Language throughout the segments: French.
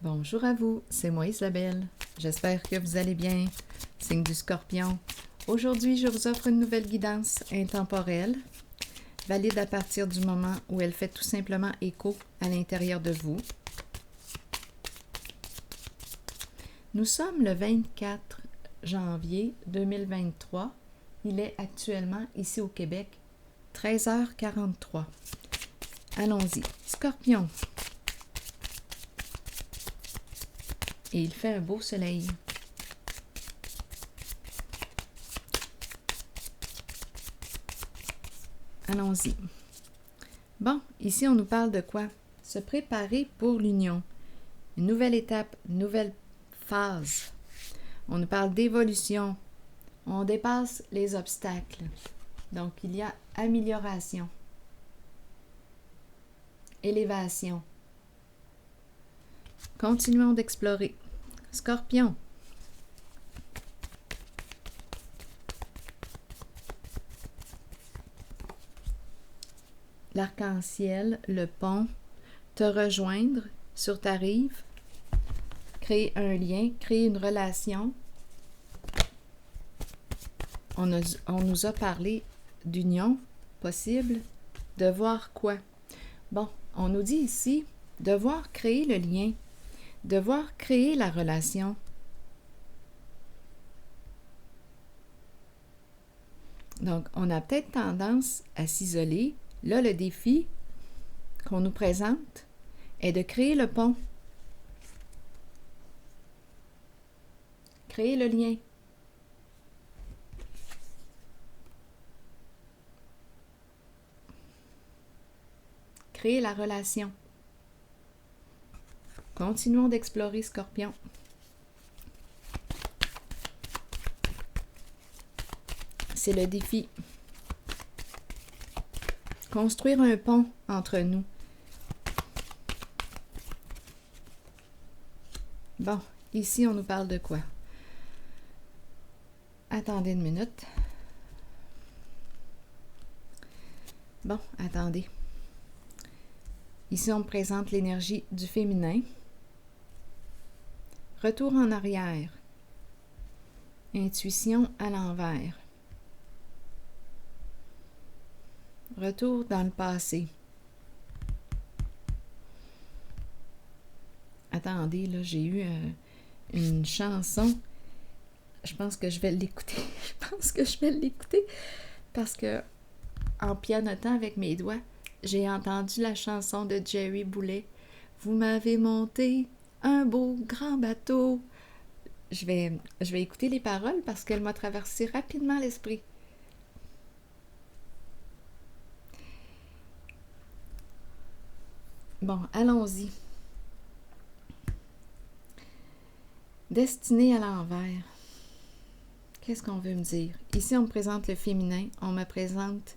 Bonjour à vous, c'est moi Isabelle. J'espère que vous allez bien. Signe du Scorpion. Aujourd'hui, je vous offre une nouvelle guidance intemporelle, valide à partir du moment où elle fait tout simplement écho à l'intérieur de vous. Nous sommes le 24 janvier 2023. Il est actuellement ici au Québec, 13h43. Allons-y. Scorpion. Et il fait un beau soleil. Allons-y. Bon, ici on nous parle de quoi? Se préparer pour l'union. Une nouvelle étape, une nouvelle phase. On nous parle d'évolution. On dépasse les obstacles. Donc il y a amélioration. Élévation. Continuons d'explorer. Scorpion. L'arc-en-ciel, le pont, te rejoindre sur ta rive, créer un lien, créer une relation. On nous a parlé d'union possible, devoir quoi? Bon, on nous dit ici, devoir créer le lien, devoir créer la relation. Donc, on a peut-être tendance à s'isoler. Là, le défi qu'on nous présente est de créer le pont, créer le lien. Créer la relation. Continuons d'explorer, Scorpion. C'est le défi. Construire un pont entre nous. Bon, ici, on nous parle de quoi? Attendez une minute. Bon, attendez. Ici, on me présente l'énergie du féminin. Retour en arrière. Intuition à l'envers. Retour dans le passé. Attendez, là, j'ai eu une chanson. Je pense que je vais l'écouter. Parce que, en pianotant avec mes doigts, j'ai entendu la chanson de Jerry Boulet. Vous m'avez monté un beau grand bateau. Je vais écouter les paroles parce qu'elle m'a traversé rapidement l'esprit. Bon, allons-y. Destinée à l'envers. Qu'est-ce qu'on veut me dire? Ici, on me présente le féminin. On me présente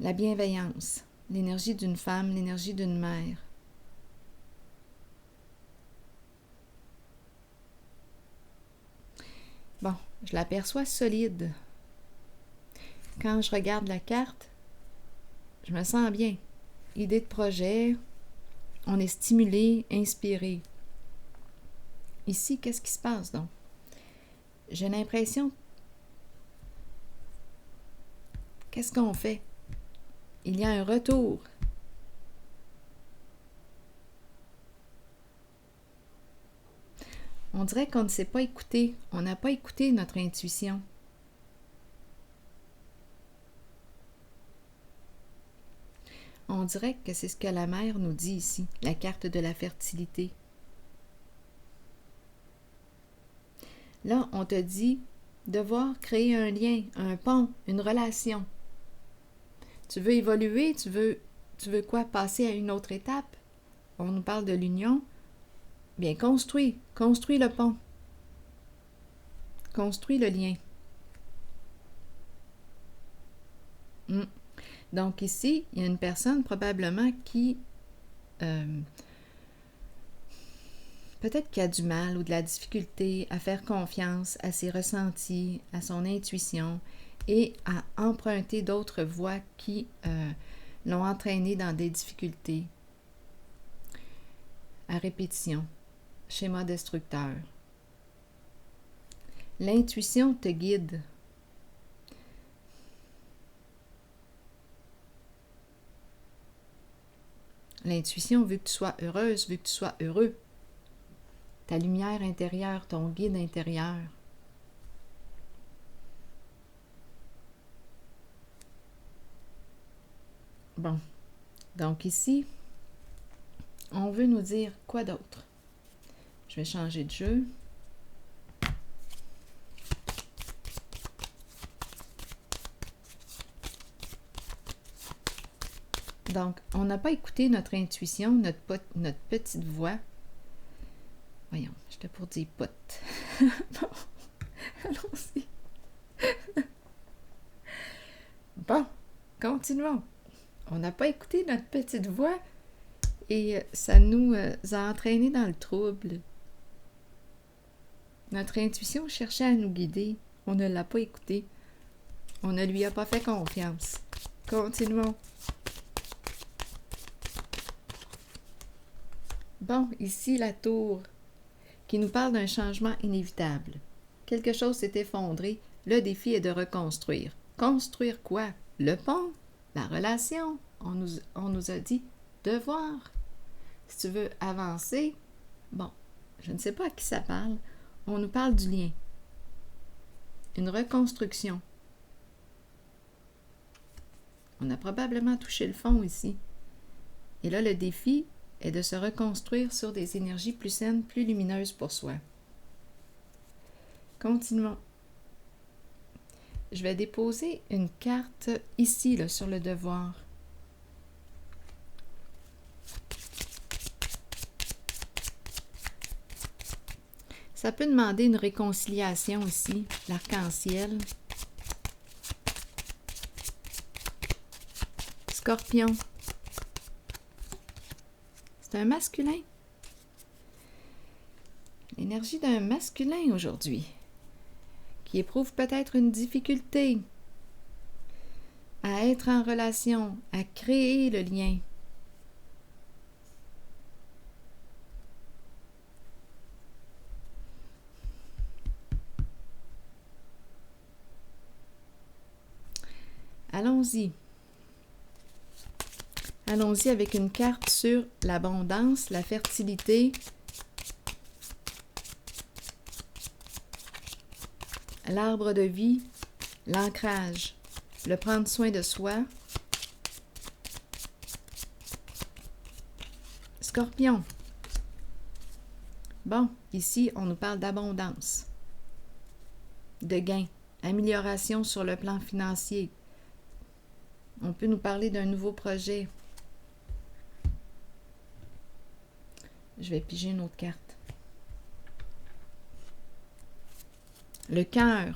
la bienveillance, l'énergie d'une femme, l'énergie d'une mère. Bon, je l'aperçois solide. Quand je regarde la carte, je me sens bien. Idée de projet, on est stimulé, inspiré. Ici, qu'est-ce qui se passe donc? J'ai l'impression... Qu'est-ce qu'on fait? Il y a un retour. On dirait qu'on ne s'est pas écouté. On n'a pas écouté notre intuition. On dirait que c'est ce que la mère nous dit ici, la carte de la fertilité. Là, on te dit devoir créer un lien, un pont, une relation. Tu veux évoluer, tu veux quoi? Passer à une autre étape? On nous parle de l'union. Bien, construis le pont. Construis le lien. Donc ici, il y a une personne probablement qui peut-être qui a du mal ou de la difficulté à faire confiance à ses ressentis, à son intuition et à emprunter d'autres voies qui l'ont entraîné dans des difficultés. à répétition, schéma destructeur. L'intuition te guide. L'intuition veut que tu sois heureuse, veut que tu sois heureux. Ta lumière intérieure, ton guide intérieur. Bon, donc ici, on veut nous dire quoi d'autre? Je vais changer de jeu. Donc, on n'a pas écouté notre intuition, notre petite voix. Voyons, j'étais pour dire pote. Bon, allons-y. Bon, continuons. On n'a pas écouté notre petite voix et ça nous a entraînés dans le trouble. Notre intuition cherchait à nous guider. On ne l'a pas écoutée. On ne lui a pas fait confiance. Continuons. Bon, ici la tour qui nous parle d'un changement inévitable. Quelque chose s'est effondré. Le défi est de reconstruire. Construire quoi? Le pont? La relation? On nous a dit devoir. Si tu veux avancer, bon, je ne sais pas à qui ça parle. On nous parle du lien. Une reconstruction. On a probablement touché le fond ici. Et là, le défi est de se reconstruire sur des énergies plus saines, plus lumineuses pour soi. Continuons. Je vais déposer une carte ici, là, sur le devoir. Ça peut demander une réconciliation ici, l'arc-en-ciel. Scorpion. C'est un masculin. L'énergie d'un masculin aujourd'hui, qui éprouve peut-être une difficulté à être en relation, à créer le lien. Allons-y. Allons-y avec une carte sur l'abondance, la fertilité, l'arbre de vie, l'ancrage, le prendre soin de soi. Scorpion. Bon, ici, on nous parle d'abondance, de gain, amélioration sur le plan financier. On peut nous parler d'un nouveau projet. Je vais piger une autre carte. Le cœur.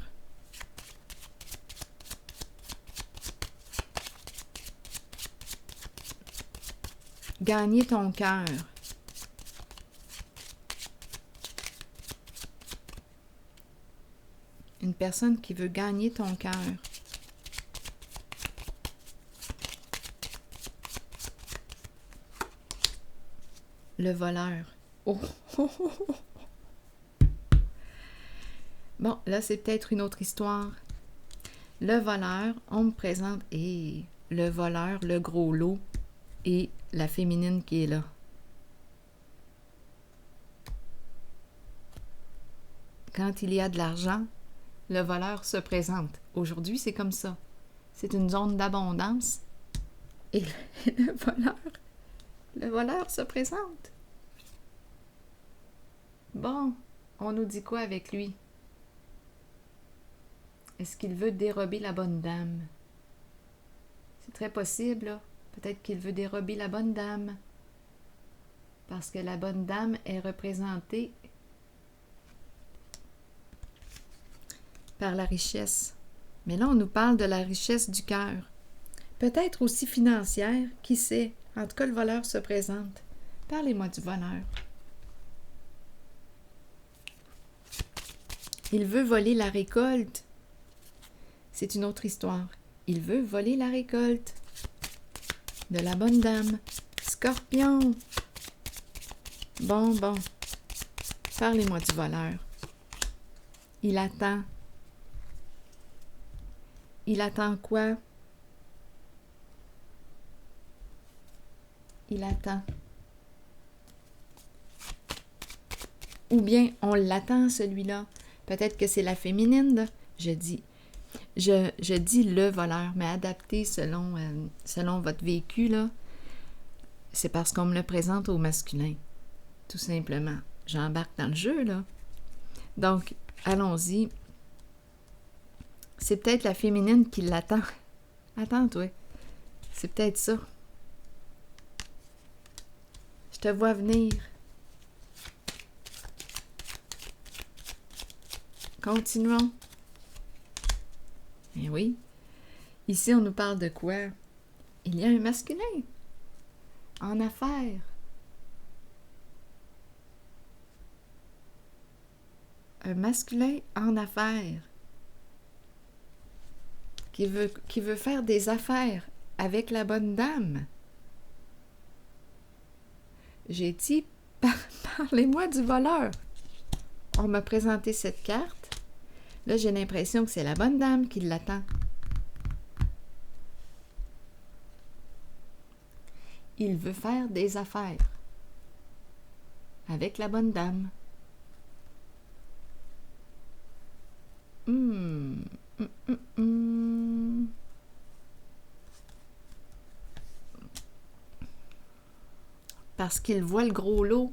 Gagner ton cœur. Une personne qui veut gagner ton cœur. Le voleur. Oh. Bon, là, c'est peut-être une autre histoire. Le voleur, on me présente, et le voleur, le gros lot, et la féminine qui est là. Quand il y a de l'argent, le voleur se présente. Aujourd'hui, c'est comme ça. C'est une zone d'abondance. Et le voleur se présente. Bon, on nous dit quoi avec lui? Est-ce qu'il veut dérober la bonne dame? C'est très possible, là. Peut-être qu'il veut dérober la bonne dame. Parce que la bonne dame est représentée par la richesse. Mais là, on nous parle de la richesse du cœur. Peut-être aussi financière, qui sait? En tout cas, le voleur se présente. Parlez-moi du voleur. Il veut voler la récolte. C'est une autre histoire. Il veut voler la récolte de la bonne dame. Scorpion. Bon. Parlez-moi du voleur. Il attend. Il attend quoi? Il attend. Ou bien on l'attend, celui-là. Peut-être que c'est la féminine, là. Je dis le voleur, mais adapté selon votre vécu, là. C'est parce qu'on me le présente au masculin. Tout simplement. J'embarque dans le jeu, là. Donc, allons-y. C'est peut-être la féminine qui l'attend. Attends, toi. C'est peut-être ça. Je te vois venir. Continuons. Eh oui. Ici, on nous parle de quoi? Il y a un masculin en affaires. Un masculin en affaires qui veut faire des affaires avec la bonne dame. J'ai dit, parlez-moi du voleur. On m'a présenté cette carte. Là, j'ai l'impression que c'est la bonne dame qui l'attend. Il veut faire des affaires avec la bonne dame. Parce qu'il voit le gros lot.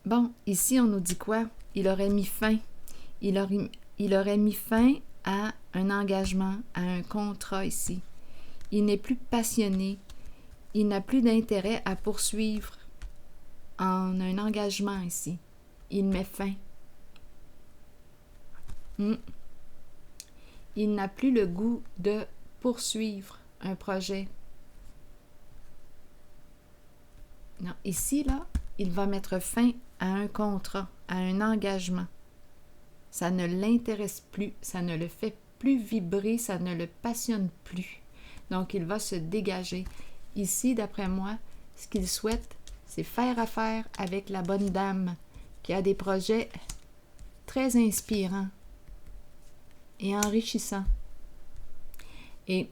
Bon, ici, on nous dit quoi? Il aurait mis fin. Il aurait mis fin à un engagement, à un contrat ici. Il n'est plus passionné. Il n'a plus d'intérêt à poursuivre en un engagement ici. Il met fin. Il n'a plus le goût de poursuivre un projet. Non, ici, là, il va mettre fin à un contrat, à un engagement. Ça ne l'intéresse plus, ça ne le fait plus vibrer, ça ne le passionne plus. Donc, il va se dégager. Ici, d'après moi, ce qu'il souhaite, c'est faire affaire avec la bonne dame qui a des projets très inspirants et enrichissants. Et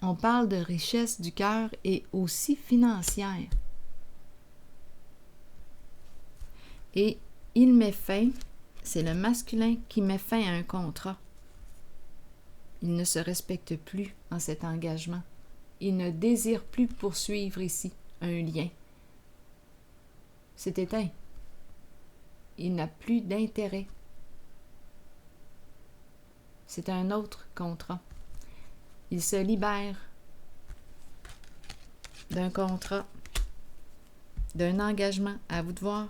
on parle de richesse du cœur et aussi financière. Et il met fin, c'est le masculin qui met fin à un contrat. Il ne se respecte plus en cet engagement. Il ne désire plus poursuivre ici un lien. C'est éteint. Il n'a plus d'intérêt. C'est un autre contrat. Il se libère d'un contrat, d'un engagement. À vous de voir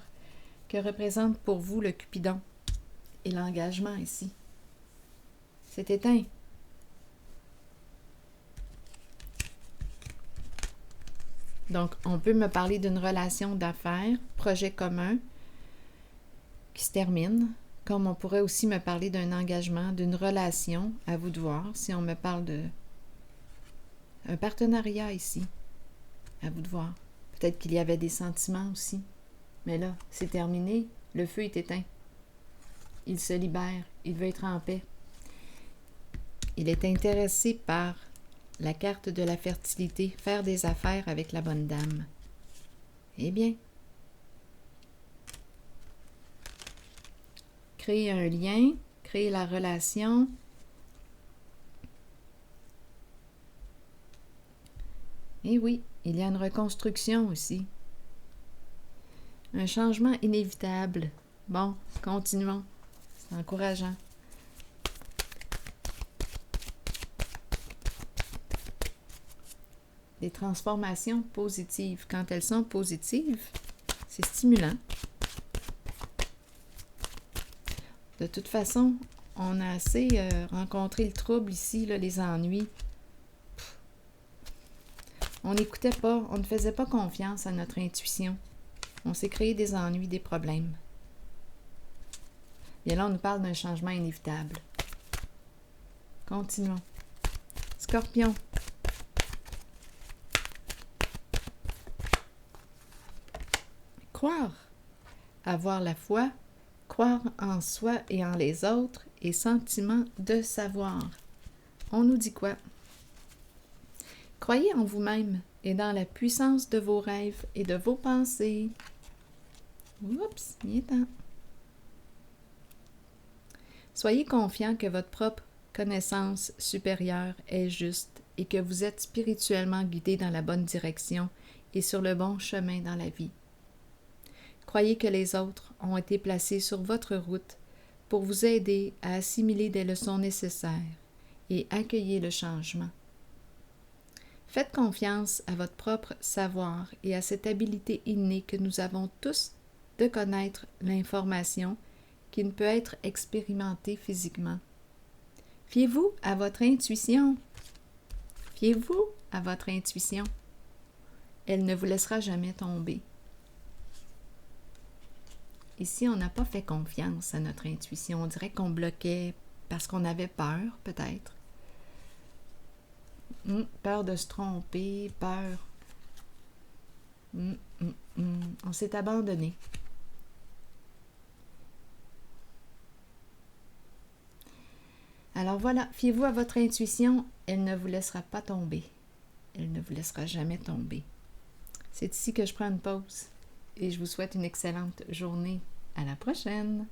que représente pour vous le Cupidon et l'engagement ici. C'est éteint. Donc, on peut me parler d'une relation d'affaires, projet commun, qui se termine, comme on pourrait aussi me parler d'un engagement, d'une relation, à vous de voir, si on me parle d'un partenariat ici, à vous de voir. Peut-être qu'il y avait des sentiments aussi, mais là, c'est terminé, le feu est éteint. Il se libère, il veut être en paix. Il est intéressé par la carte de la fertilité, faire des affaires avec la bonne dame. Eh bien, créer un lien, créer la relation. Et oui, il y a une reconstruction aussi. Un changement inévitable. Bon, continuons. C'est encourageant. Des transformations positives. Quand elles sont positives, c'est stimulant. De toute façon, on a assez rencontré le trouble ici, là, les ennuis. On n'écoutait pas, on ne faisait pas confiance à notre intuition. On s'est créé des ennuis, des problèmes. Et là, on nous parle d'un changement inévitable. Continuons. Scorpion. croire. Avoir la foi, croire en soi et en les autres, et sentiment de savoir. On nous dit quoi? Croyez en vous-même et dans la puissance de vos rêves et de vos pensées. Oups, il est temps. Soyez confiant que votre propre connaissance supérieure est juste et que vous êtes spirituellement guidé dans la bonne direction et sur le bon chemin dans la vie. Croyez que les autres ont été placés sur votre route pour vous aider à assimiler des leçons nécessaires et accueillir le changement. Faites confiance à votre propre savoir et à cette habileté innée que nous avons tous de connaître l'information qui ne peut être expérimentée physiquement. Fiez-vous à votre intuition. Fiez-vous à votre intuition. Elle ne vous laissera jamais tomber. Ici, on n'a pas fait confiance à notre intuition. On dirait qu'on bloquait parce qu'on avait peur, peut-être. Peur de se tromper, peur. On s'est abandonné. Alors voilà, fiez-vous à votre intuition, elle ne vous laissera pas tomber. Elle ne vous laissera jamais tomber. C'est ici que je prends une pause et je vous souhaite une excellente journée. À la prochaine!